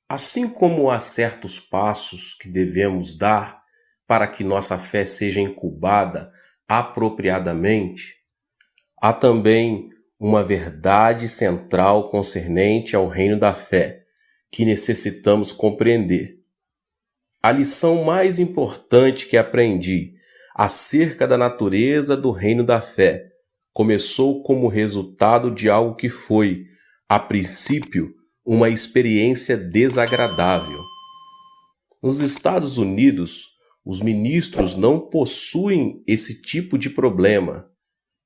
Assim como há certos passos que devemos dar para que nossa fé seja incubada apropriadamente, há também uma verdade central concernente ao reino da fé que necessitamos compreender. A lição mais importante que aprendi acerca da natureza do reino da fé começou como resultado de algo que foi, a princípio, uma experiência desagradável. Nos Estados Unidos, os ministros não possuem esse tipo de problema,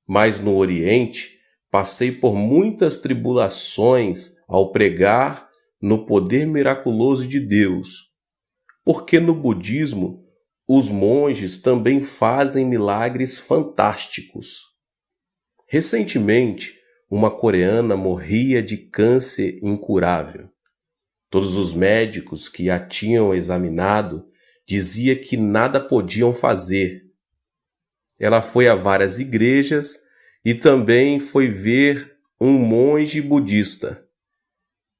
mas no Oriente passei por muitas tribulações ao pregar no poder miraculoso de Deus, porque no budismo os monges também fazem milagres fantásticos. Recentemente, uma coreana morria de câncer incurável. Todos os médicos que a tinham examinado diziam que nada podiam fazer. Ela foi a várias igrejas e também foi ver um monge budista.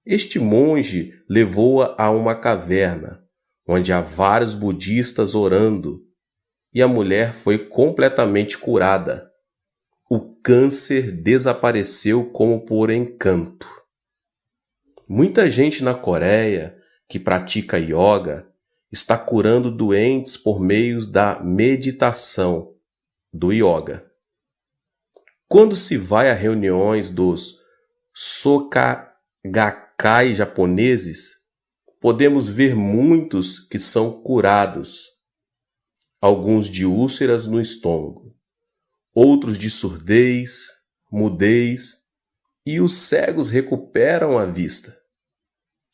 Este monge levou-a a uma caverna, onde há vários budistas orando, e a mulher foi completamente curada. O câncer desapareceu como por encanto. Muita gente na Coreia que pratica yoga está curando doentes por meio da meditação, do yoga. Quando se vai a reuniões dos Soka-gakkai japoneses, podemos ver muitos que são curados, alguns de úlceras no estômago, outros de surdez, mudez, e os cegos recuperam a vista.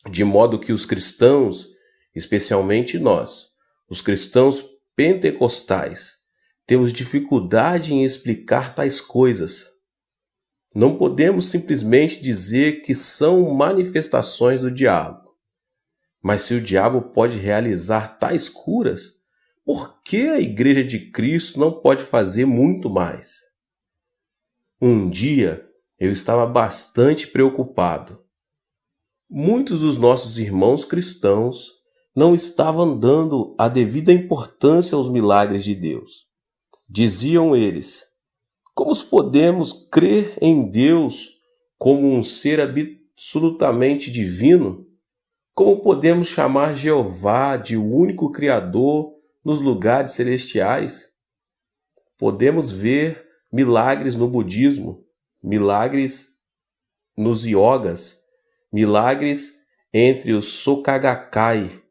De modo que os cristãos, especialmente nós, os cristãos pentecostais, temos dificuldade em explicar tais coisas. Não podemos simplesmente dizer que são manifestações do diabo. Mas se o diabo pode realizar tais curas, por que a Igreja de Cristo não pode fazer muito mais? Um dia, eu estava bastante preocupado. Muitos dos nossos irmãos cristãos não estavam dando a devida importância aos milagres de Deus. Diziam eles: como podemos crer em Deus como um ser absolutamente divino? Como podemos chamar Jeová de o único Criador nos lugares celestiais? Podemos ver milagres no budismo, milagres nos yogas, milagres entre os Soka-gakkai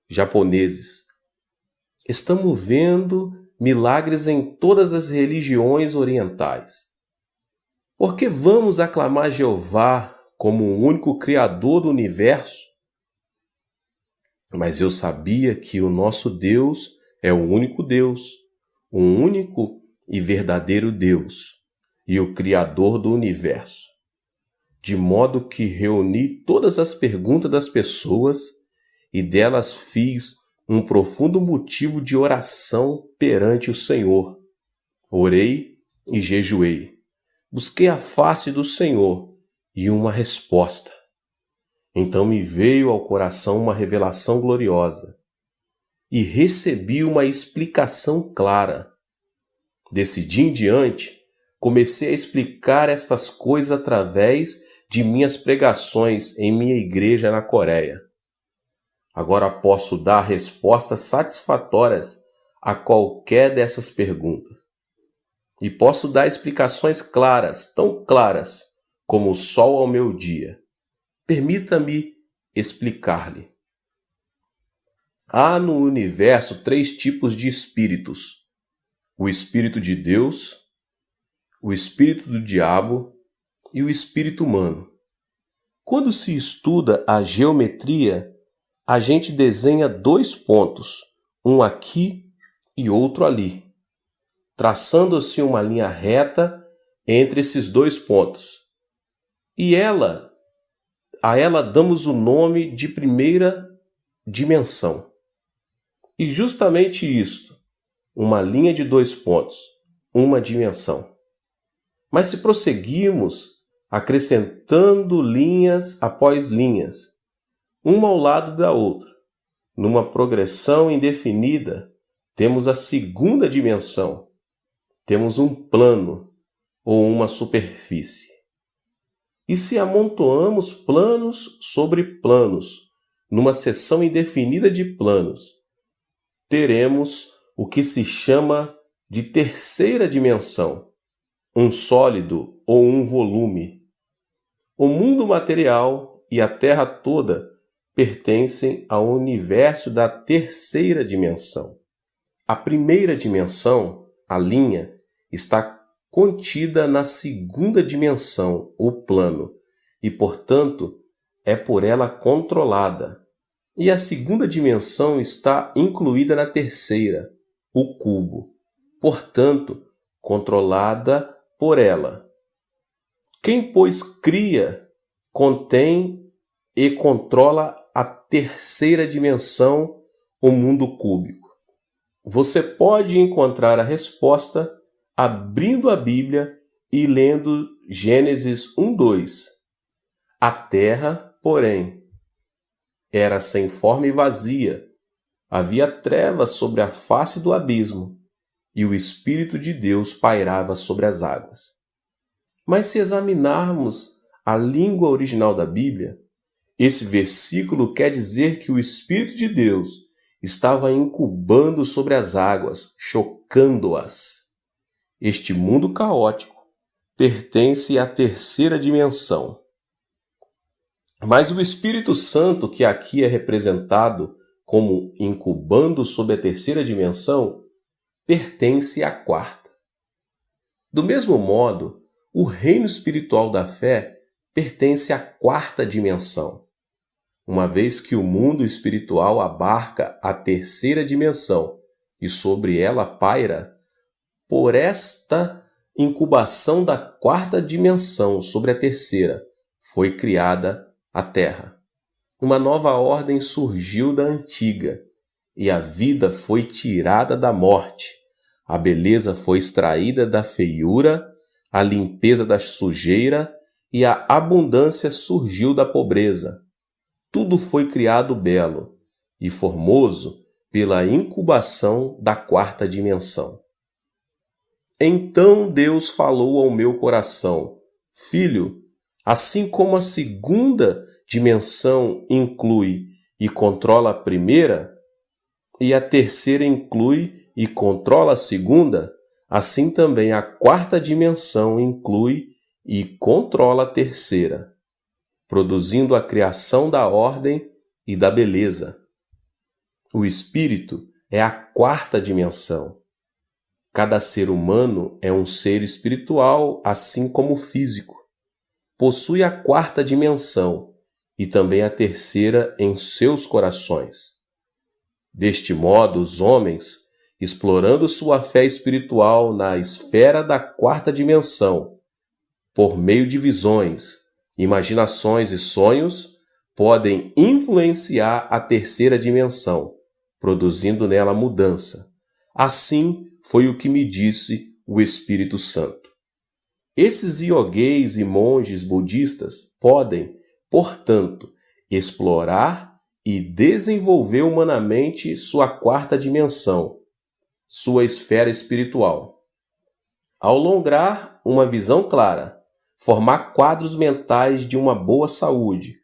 japoneses. Estamos vendo milagres em todas as religiões orientais. Por que vamos aclamar Jeová como o único Criador do universo? Mas eu sabia que o nosso Deus é o único Deus, o único e verdadeiro Deus e o Criador do universo. De modo que reuni todas as perguntas das pessoas e delas fiz um profundo motivo de oração perante o Senhor. Orei e jejuei. Busquei a face do Senhor e uma resposta. Então me veio ao coração uma revelação gloriosa e recebi uma explicação clara. Desse dia em diante, comecei a explicar estas coisas através de minhas pregações em minha igreja na Coreia. Agora posso dar respostas satisfatórias a qualquer dessas perguntas. E posso dar explicações claras, tão claras como o sol ao meu dia. Permita-me explicar-lhe. Há no universo 3 tipos de espíritos: o espírito de Deus, o espírito do diabo e o espírito humano. Quando se estuda a geometria, a gente desenha 2 pontos, um aqui e outro ali, traçando-se uma linha reta entre esses 2 pontos. E a ela damos o nome de primeira dimensão. E justamente isto, uma linha de 2 pontos, uma dimensão. Mas se prosseguirmos acrescentando linhas após linhas, uma ao lado da outra. Numa progressão indefinida, temos a segunda dimensão. Temos um plano ou uma superfície. E se amontoamos planos sobre planos, numa seção indefinida de planos, teremos o que se chama de terceira dimensão, um sólido ou um volume. O mundo material e a Terra toda pertencem ao universo da terceira dimensão. A primeira dimensão, a linha, está contida na segunda dimensão, o plano, e, portanto, é por ela controlada. E a segunda dimensão está incluída na terceira, o cubo, portanto, controlada por ela. Quem, pois, cria, contém e controla a terceira dimensão, o mundo cúbico. Você pode encontrar a resposta abrindo a Bíblia e lendo Gênesis 1:2. A terra, porém, era sem forma e vazia. Havia trevas sobre a face do abismo, e o Espírito de Deus pairava sobre as águas. Mas se examinarmos a língua original da Bíblia, esse versículo quer dizer que o Espírito de Deus estava incubando sobre as águas, chocando-as. Este mundo caótico pertence à terceira dimensão. Mas o Espírito Santo, que aqui é representado como incubando sobre a terceira dimensão, pertence à quarta. Do mesmo modo, o reino espiritual da fé pertence à quarta dimensão. Uma vez que o mundo espiritual abarca a terceira dimensão e sobre ela paira, por esta incubação da quarta dimensão sobre a terceira, foi criada a Terra. Uma nova ordem surgiu da antiga, e a vida foi tirada da morte, a beleza foi extraída da feiura, a limpeza da sujeira e a abundância surgiu da pobreza. Tudo foi criado belo e formoso pela incubação da quarta dimensão. Então Deus falou ao meu coração: Filho, assim como a segunda dimensão inclui e controla a primeira, e a terceira inclui e controla a segunda, assim também a quarta dimensão inclui e controla a terceira, produzindo a criação da ordem e da beleza. O espírito é a quarta dimensão. Cada ser humano é um ser espiritual, assim como o físico. Possui a quarta dimensão e também a terceira em seus corações. Deste modo, os homens, explorando sua fé espiritual na esfera da quarta dimensão, por meio de visões, imaginações e sonhos, podem influenciar a terceira dimensão, produzindo nela mudança. Assim foi o que me disse o Espírito Santo. Esses iogueis e monges budistas podem, portanto, explorar e desenvolver humanamente sua quarta dimensão, sua esfera espiritual. Ao lograr uma visão clara, formar quadros mentais de uma boa saúde,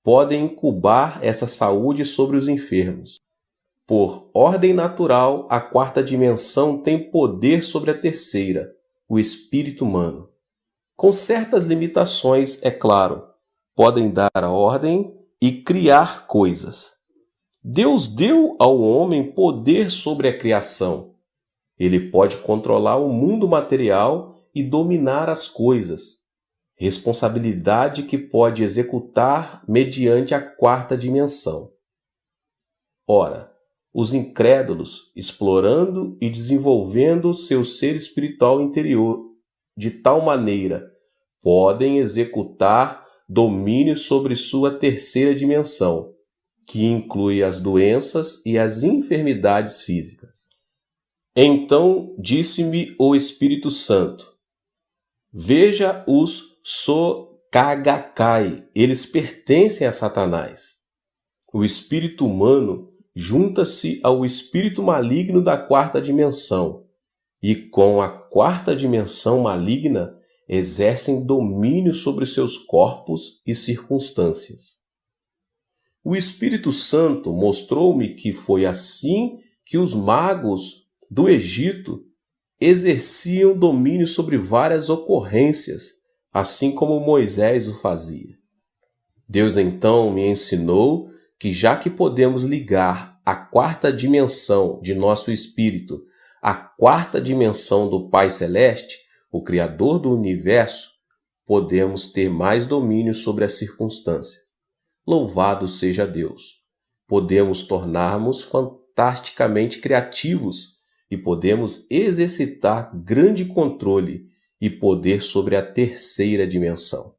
podem incubar essa saúde sobre os enfermos. Por ordem natural, a quarta dimensão tem poder sobre a terceira, o espírito humano. Com certas limitações, é claro, podem dar a ordem e criar coisas. Deus deu ao homem poder sobre a criação. Ele pode controlar o mundo material e dominar as coisas, responsabilidade que pode executar mediante a quarta dimensão. Ora, os incrédulos, explorando e desenvolvendo seu ser espiritual interior de tal maneira, podem executar domínio sobre sua terceira dimensão, que inclui as doenças e as enfermidades físicas. Então disse-me o Espírito Santo: Veja os Sokagakai, eles pertencem a Satanás. O espírito humano junta-se ao espírito maligno da quarta dimensão e, com a quarta dimensão maligna, exercem domínio sobre seus corpos e circunstâncias. O Espírito Santo mostrou-me que foi assim que os magos do Egito exerciam domínio sobre várias ocorrências, assim como Moisés o fazia. Deus então me ensinou que, já que podemos ligar a quarta dimensão de nosso espírito à quarta dimensão do Pai Celeste, o Criador do Universo, podemos ter mais domínio sobre as circunstâncias. Louvado seja Deus! Podemos tornar-nos fantasticamente criativos e podemos exercitar grande controle e poder sobre a terceira dimensão.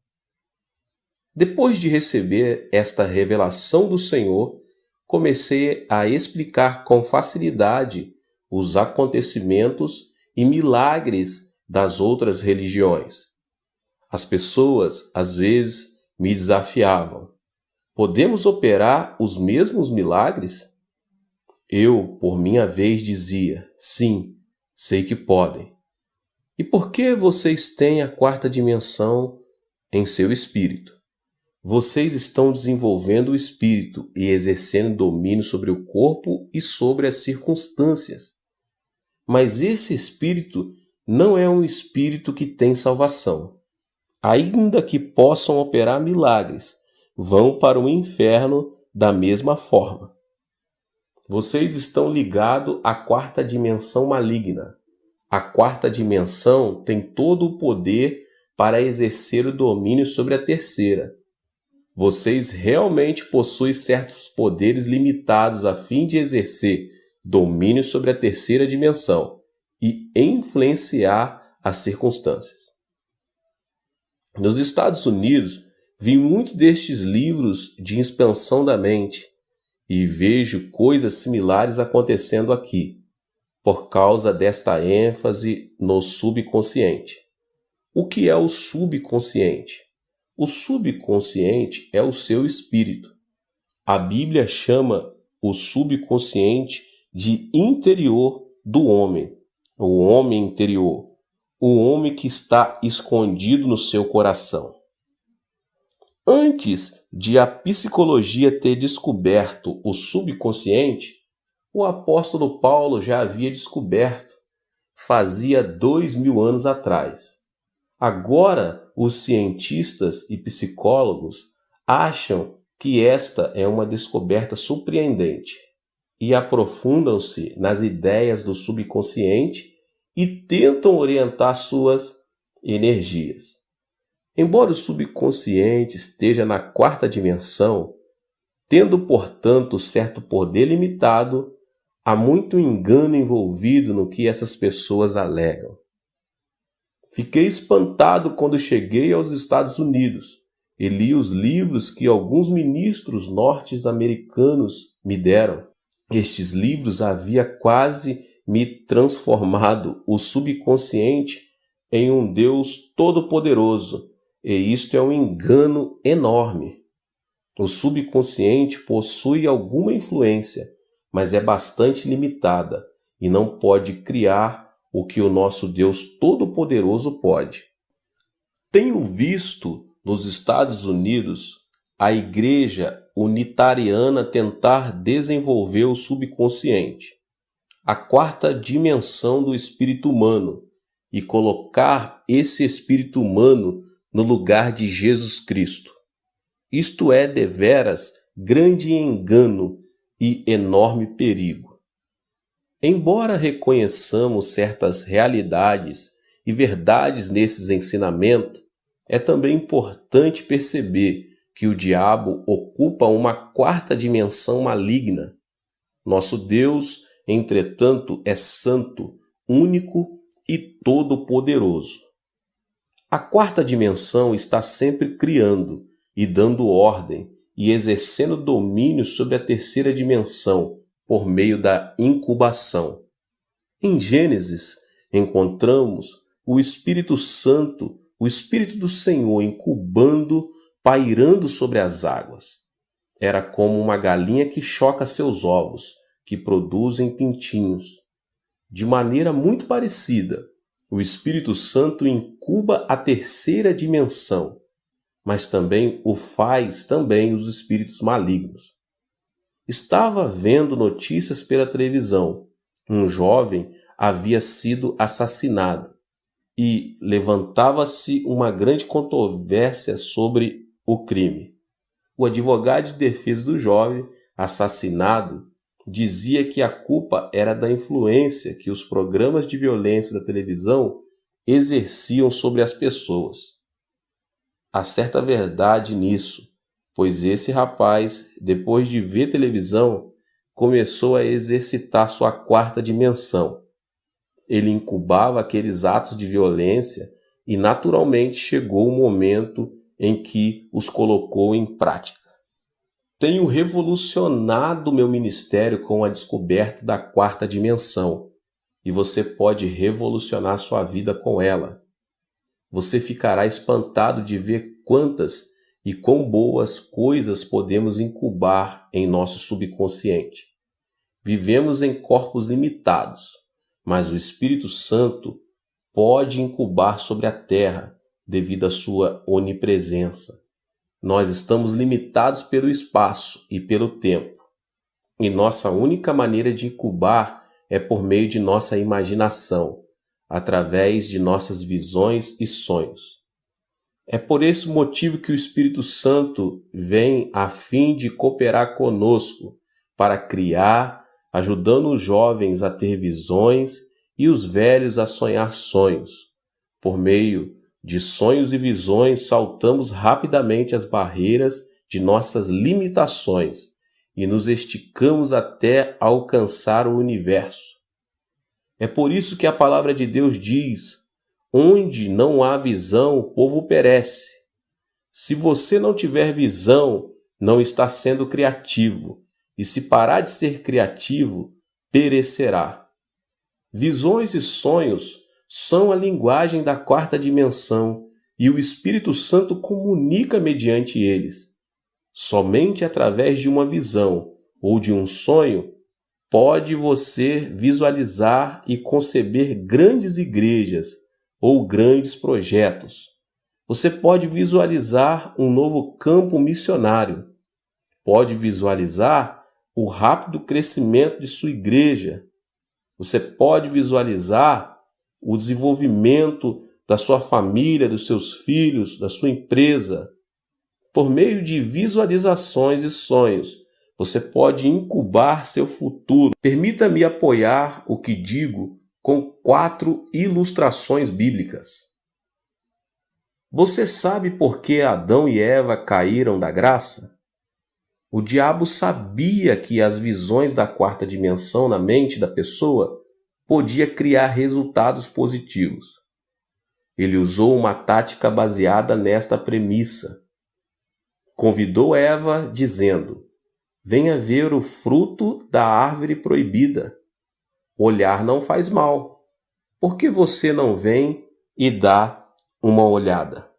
Depois de receber esta revelação do Senhor, comecei a explicar com facilidade os acontecimentos e milagres das outras religiões. As pessoas, às vezes, me desafiavam. Podemos operar os mesmos milagres? Eu, por minha vez, dizia, sim, sei que podem. E por que vocês têm a quarta dimensão em seu espírito? Vocês estão desenvolvendo o espírito e exercendo domínio sobre o corpo e sobre as circunstâncias. Mas esse espírito não é um espírito que tem salvação. Ainda que possam operar milagres, vão para o inferno da mesma forma. Vocês estão ligados à quarta dimensão maligna. A quarta dimensão tem todo o poder para exercer o domínio sobre a terceira. Vocês realmente possuem certos poderes limitados a fim de exercer domínio sobre a terceira dimensão e influenciar as circunstâncias. Nos Estados Unidos, vi muitos destes livros de expansão da mente e vejo coisas similares acontecendo aqui, por causa desta ênfase no subconsciente. O que é o subconsciente? O subconsciente é o seu espírito. A Bíblia chama o subconsciente de interior do homem, o homem interior, o homem que está escondido no seu coração. Antes de a psicologia ter descoberto o subconsciente, o apóstolo Paulo já havia descoberto, fazia 2000 anos atrás. Agora, os cientistas e psicólogos acham que esta é uma descoberta surpreendente e aprofundam-se nas ideias do subconsciente e tentam orientar suas energias. Embora o subconsciente esteja na quarta dimensão, tendo, portanto, certo poder limitado, há muito engano envolvido no que essas pessoas alegam. Fiquei espantado quando cheguei aos Estados Unidos e li os livros que alguns ministros norte-americanos me deram. Estes livros haviam quase me transformado o subconsciente em um Deus todo-poderoso, e isto é um engano enorme. O subconsciente possui alguma influência, mas é bastante limitada e não pode criar o que o nosso Deus Todo-Poderoso pode. Tenho visto nos Estados Unidos a Igreja Unitariana tentar desenvolver o subconsciente, a quarta dimensão do espírito humano, e colocar esse espírito humano no lugar de Jesus Cristo. Isto é deveras grande engano e enorme perigo. Embora reconheçamos certas realidades e verdades nesses ensinamentos, é também importante perceber que o diabo ocupa uma quarta dimensão maligna. Nosso Deus, entretanto, é santo, único e todo-poderoso. A quarta dimensão está sempre criando e dando ordem e exercendo domínio sobre a terceira dimensão por meio da incubação. Em Gênesis, encontramos o Espírito Santo, o Espírito do Senhor incubando, pairando sobre as águas. Era como uma galinha que choca seus ovos, que produzem pintinhos. De maneira muito parecida, o Espírito Santo incuba a terceira dimensão, mas também o faz também os espíritos malignos. Estava vendo notícias pela televisão. Um jovem havia sido assassinado e levantava-se uma grande controvérsia sobre o crime. O advogado de defesa do jovem assassinado dizia que a culpa era da influência que os programas de violência da televisão exerciam sobre as pessoas. Há certa verdade nisso, pois esse rapaz, depois de ver televisão, começou a exercitar sua quarta dimensão. Ele incubava aqueles atos de violência e naturalmente chegou o momento em que os colocou em prática. Tenho revolucionado meu ministério com a descoberta da quarta dimensão, e você pode revolucionar sua vida com ela. Você ficará espantado de ver quantas e quão boas coisas podemos incubar em nosso subconsciente. Vivemos em corpos limitados, mas o Espírito Santo pode incubar sobre a terra devido à sua onipresença. Nós estamos limitados pelo espaço e pelo tempo, e nossa única maneira de incubar é por meio de nossa imaginação, através de nossas visões e sonhos. É por esse motivo que o Espírito Santo vem a fim de cooperar conosco para criar, ajudando os jovens a ter visões e os velhos a sonhar sonhos. Por meio de sonhos e visões, saltamos rapidamente as barreiras de nossas limitações e nos esticamos até alcançar o universo. É por isso que a palavra de Deus diz: onde não há visão, o povo perece. Se você não tiver visão, não está sendo criativo, e se parar de ser criativo, perecerá. Visões e sonhos são a linguagem da quarta dimensão e o Espírito Santo comunica mediante eles. Somente através de uma visão ou de um sonho pode você visualizar e conceber grandes igrejas ou grandes projetos. Você pode visualizar um novo campo missionário. Pode visualizar o rápido crescimento de sua igreja. Você pode visualizar o desenvolvimento da sua família, dos seus filhos, da sua empresa. Por meio de visualizações e sonhos, você pode incubar seu futuro. Permita-me apoiar o que digo com 4 ilustrações bíblicas. Você sabe por que Adão e Eva caíram da graça? O diabo sabia que as visões da quarta dimensão na mente da pessoa podia criar resultados positivos. Ele usou uma tática baseada nesta premissa. Convidou Eva dizendo: venha ver o fruto da árvore proibida. Olhar não faz mal. Por que você não vem e dá uma olhada?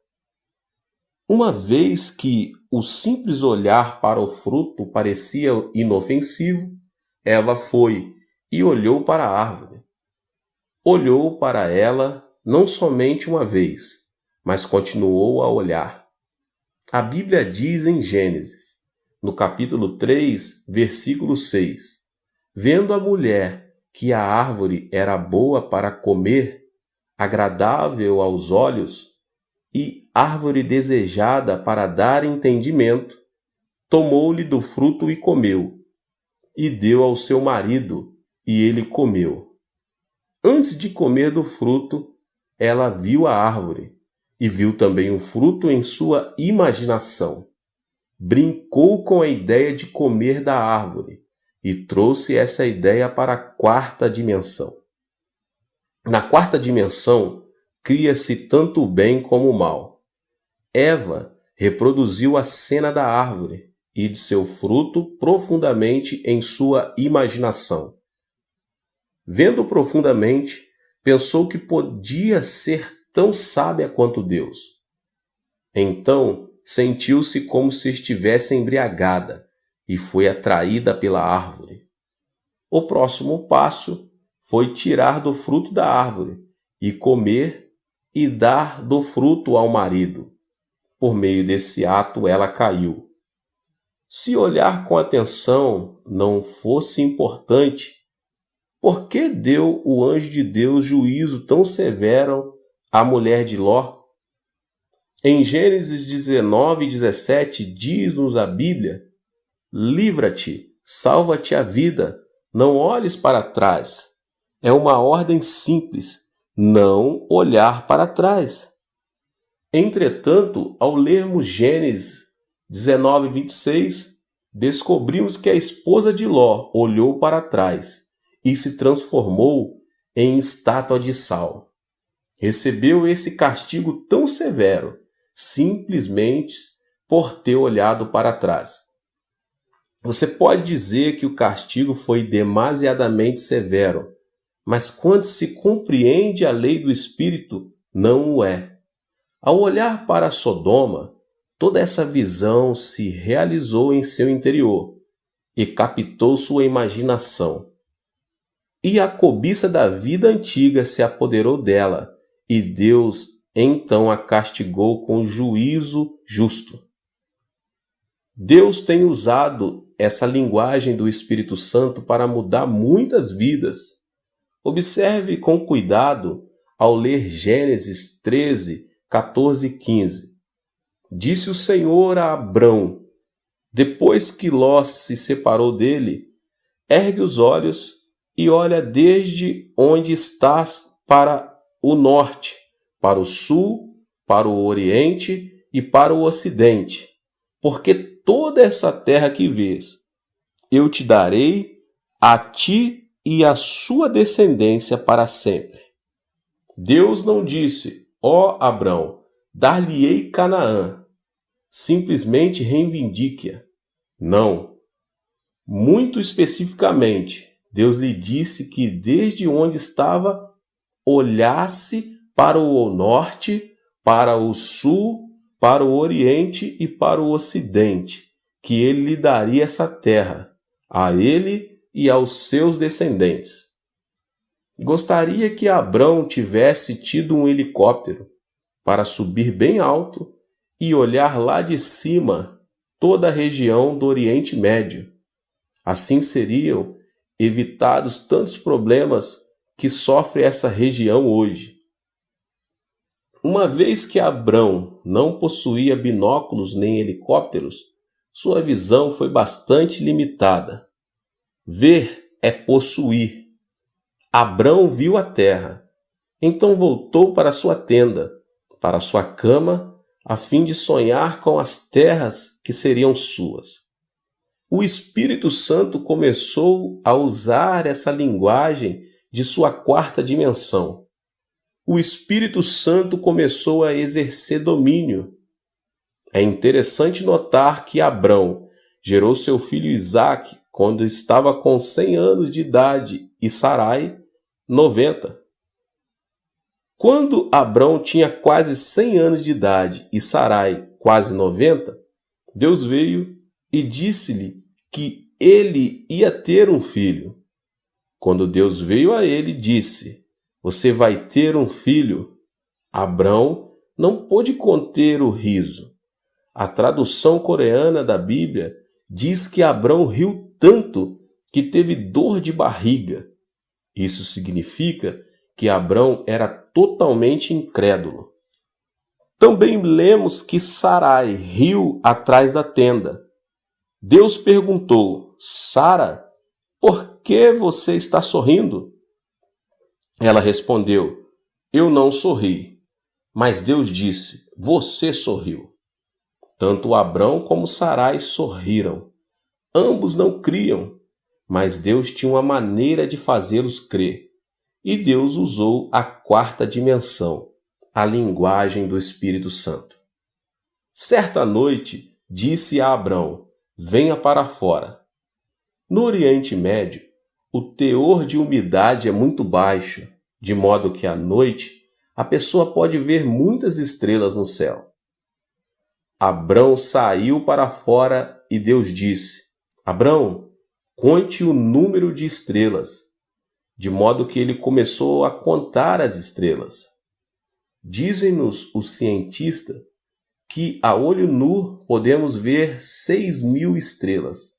Uma vez que o simples olhar para o fruto parecia inofensivo, Eva foi e olhou para a árvore. Olhou para ela não somente uma vez, mas continuou a olhar. A Bíblia diz em Gênesis, no capítulo 3, versículo 6, vendo a mulher que a árvore era boa para comer, agradável aos olhos e árvore desejada para dar entendimento, tomou-lhe do fruto e comeu, e deu ao seu marido, e ele comeu. Antes de comer do fruto, ela viu a árvore, e viu também o fruto em sua imaginação. Brincou com a ideia de comer da árvore, e trouxe essa ideia para a quarta dimensão. Na quarta dimensão, cria-se tanto o bem como o mal. Eva reproduziu a cena da árvore e de seu fruto profundamente em sua imaginação. Vendo profundamente, pensou que podia ser tão sábia quanto Deus. Então, sentiu-se como se estivesse embriagada e foi atraída pela árvore. O próximo passo foi tirar do fruto da árvore e comer e dar do fruto ao marido. Por meio desse ato, ela caiu. Se olhar com atenção não fosse importante, por que deu o anjo de Deus juízo tão severo à mulher de Ló? Em Gênesis 19:17 diz-nos a Bíblia: livra-te, salva-te a vida, não olhes para trás. É uma ordem simples, não olhar para trás. Entretanto, ao lermos Gênesis 19:26, descobrimos que a esposa de Ló olhou para trás e se transformou em estátua de sal. Recebeu esse castigo tão severo, simplesmente por ter olhado para trás. Você pode dizer que o castigo foi demasiadamente severo, mas quando se compreende a lei do Espírito, não o é. Ao olhar para Sodoma, toda essa visão se realizou em seu interior e captou sua imaginação. E a cobiça da vida antiga se apoderou dela, e Deus então a castigou com juízo justo. Deus tem usado essa linguagem do Espírito Santo para mudar muitas vidas. Observe com cuidado ao ler Gênesis 13, 14 e 15. Disse o Senhor a Abrão, depois que Ló se separou dele: ergue os olhos e olha desde onde estás para o norte, para o sul, para o oriente e para o ocidente, porque toda essa terra que vês, eu te darei a ti e a sua descendência para sempre. Deus não disse: ó Abrão, dar-lhe-ei Canaã. Simplesmente reivindique-a. Não. Muito especificamente, Deus lhe disse que desde onde estava, olhasse para o norte, para o sul, para o oriente e para o ocidente, que ele lhe daria essa terra, a ele e aos seus descendentes. Gostaria que Abrão tivesse tido um helicóptero para subir bem alto e olhar lá de cima toda a região do Oriente Médio. Assim seriam evitados tantos problemas que sofre essa região hoje. Uma vez que Abrão não possuía binóculos nem helicópteros, sua visão foi bastante limitada. Ver é possuir. Abrão viu a terra, então voltou para sua tenda, para sua cama, a fim de sonhar com as terras que seriam suas. O Espírito Santo começou a usar essa linguagem de sua quarta dimensão. O Espírito Santo começou a exercer domínio. É interessante notar que Abrão gerou seu filho Isaque quando estava com 100 anos de idade e Sarai, 90. Quando Abrão tinha quase 100 anos de idade e Sarai quase 90, Deus veio e disse-lhe que ele ia ter um filho. Quando Deus veio a ele, disse: você vai ter um filho. Abrão não pôde conter o riso. A tradução coreana da Bíblia diz que Abrão riu tanto que teve dor de barriga. Isso significa que Abrão era totalmente incrédulo. Também lemos que Sarai riu atrás da tenda. Deus perguntou: Sara, por que você está sorrindo? Ela respondeu: eu não sorri. Mas Deus disse: você sorriu. Tanto Abrão como Sarai sorriram. Ambos não criam, mas Deus tinha uma maneira de fazê-los crer. E Deus usou a quarta dimensão, a linguagem do Espírito Santo. Certa noite, disse a Abrão: venha para fora. No Oriente Médio, o teor de umidade é muito baixo, de modo que à noite a pessoa pode ver muitas estrelas no céu. Abrão saiu para fora e Deus disse: Abrão, conte o número de estrelas, de modo que ele começou a contar as estrelas. Dizem-nos os cientistas que a olho nu podemos ver 6.000 estrelas.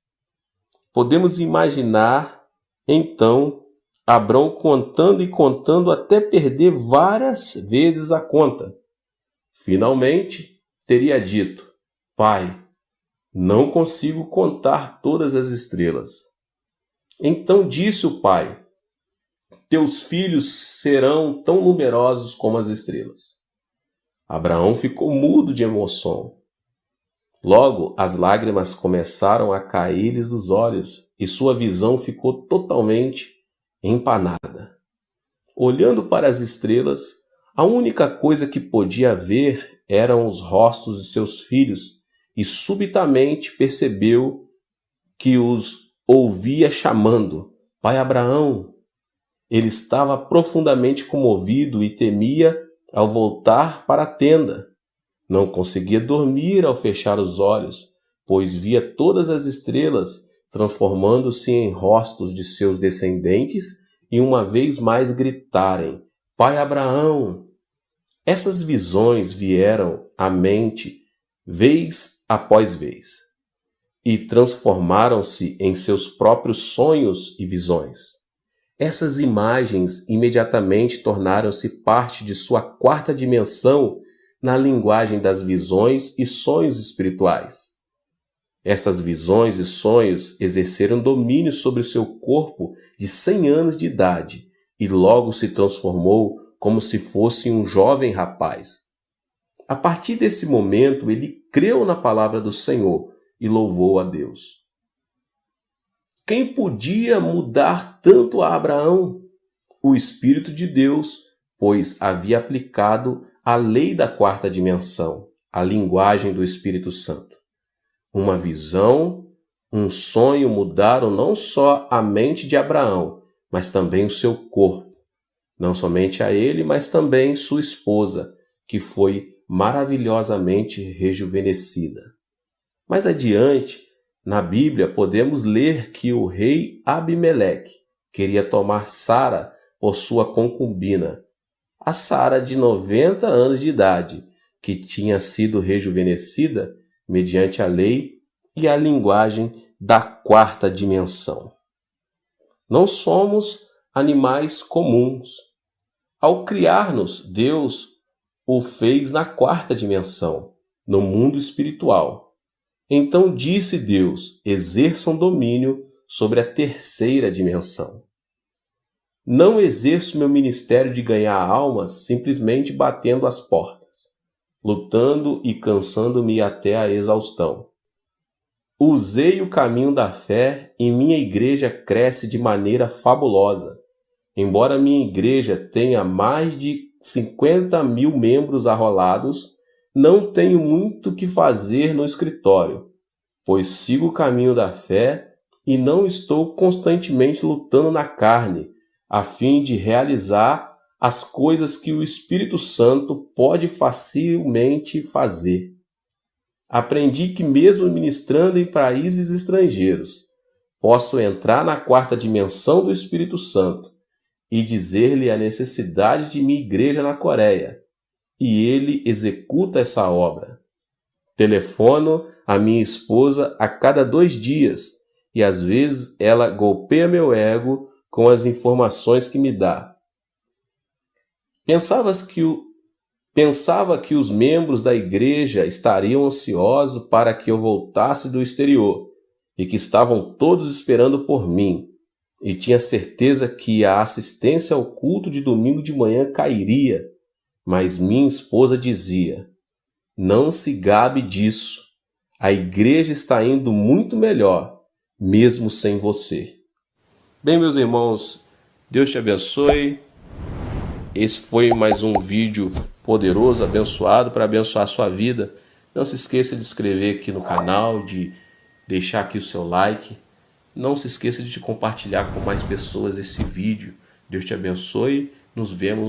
Podemos imaginar, então, Abrão contando e contando até perder várias vezes a conta. Finalmente, teria dito: Pai, não consigo contar todas as estrelas. Então disse o pai: Teus filhos serão tão numerosos como as estrelas. Abraão ficou mudo de emoção. Logo, as lágrimas começaram a cair-lhes dos olhos e sua visão ficou totalmente empanada. Olhando para as estrelas, a única coisa que podia ver eram os rostos de seus filhos e subitamente percebeu que os ouvia chamando: Pai Abraão. Ele estava profundamente comovido e temia ao voltar para a tenda. Não conseguia dormir ao fechar os olhos, pois via todas as estrelas transformando-se em rostos de seus descendentes e uma vez mais gritarem: Pai Abraão! Essas visões vieram à mente vez após vez e transformaram-se em seus próprios sonhos e visões. Essas imagens imediatamente tornaram-se parte de sua quarta dimensão na linguagem das visões e sonhos espirituais. Estas visões e sonhos exerceram domínio sobre seu corpo de 100 anos de idade e logo se transformou como se fosse um jovem rapaz. A partir desse momento, ele creu na palavra do Senhor e louvou a Deus. Quem podia mudar tanto a Abraão? O Espírito de Deus, pois havia aplicado a lei da quarta dimensão, a linguagem do Espírito Santo. Uma visão, um sonho mudaram não só a mente de Abraão, mas também o seu corpo. Não somente a ele, mas também sua esposa, que foi maravilhosamente rejuvenescida. Mais adiante, na Bíblia, podemos ler que o rei Abimeleque queria tomar Sara por sua concubina, a Sara de 90 anos de idade, que tinha sido rejuvenescida mediante a lei e a linguagem da quarta dimensão. Não somos animais comuns. Ao criar-nos, Deus o fez na quarta dimensão, no mundo espiritual. Então disse Deus: exerçam domínio sobre a terceira dimensão. Não exerço meu ministério de ganhar almas simplesmente batendo as portas, lutando e cansando-me até a exaustão. Usei o caminho da fé e minha igreja cresce de maneira fabulosa. Embora minha igreja tenha mais de 50.000 membros arrolados, não tenho muito que fazer no escritório, pois sigo o caminho da fé e não estou constantemente lutando na carne, a fim de realizar as coisas que o Espírito Santo pode facilmente fazer. Aprendi que mesmo ministrando em países estrangeiros, posso entrar na quarta dimensão do Espírito Santo e dizer-lhe a necessidade de minha igreja na Coreia, e ele executa essa obra. Telefono a minha esposa a cada 2 dias e às vezes ela golpeia meu ego com as informações que me dá. Pensava que os membros da igreja estariam ansiosos para que eu voltasse do exterior e que estavam todos esperando por mim, e tinha certeza que a assistência ao culto de domingo de manhã cairia, mas minha esposa dizia: não se gabe disso, a igreja está indo muito melhor, mesmo sem você. Bem, meus irmãos, Deus te abençoe. Esse foi mais um vídeo poderoso, abençoado, para abençoar a sua vida. Não se esqueça de se inscrever aqui no canal, de deixar aqui o seu like. Não se esqueça de compartilhar com mais pessoas esse vídeo. Deus te abençoe. Nos vemos.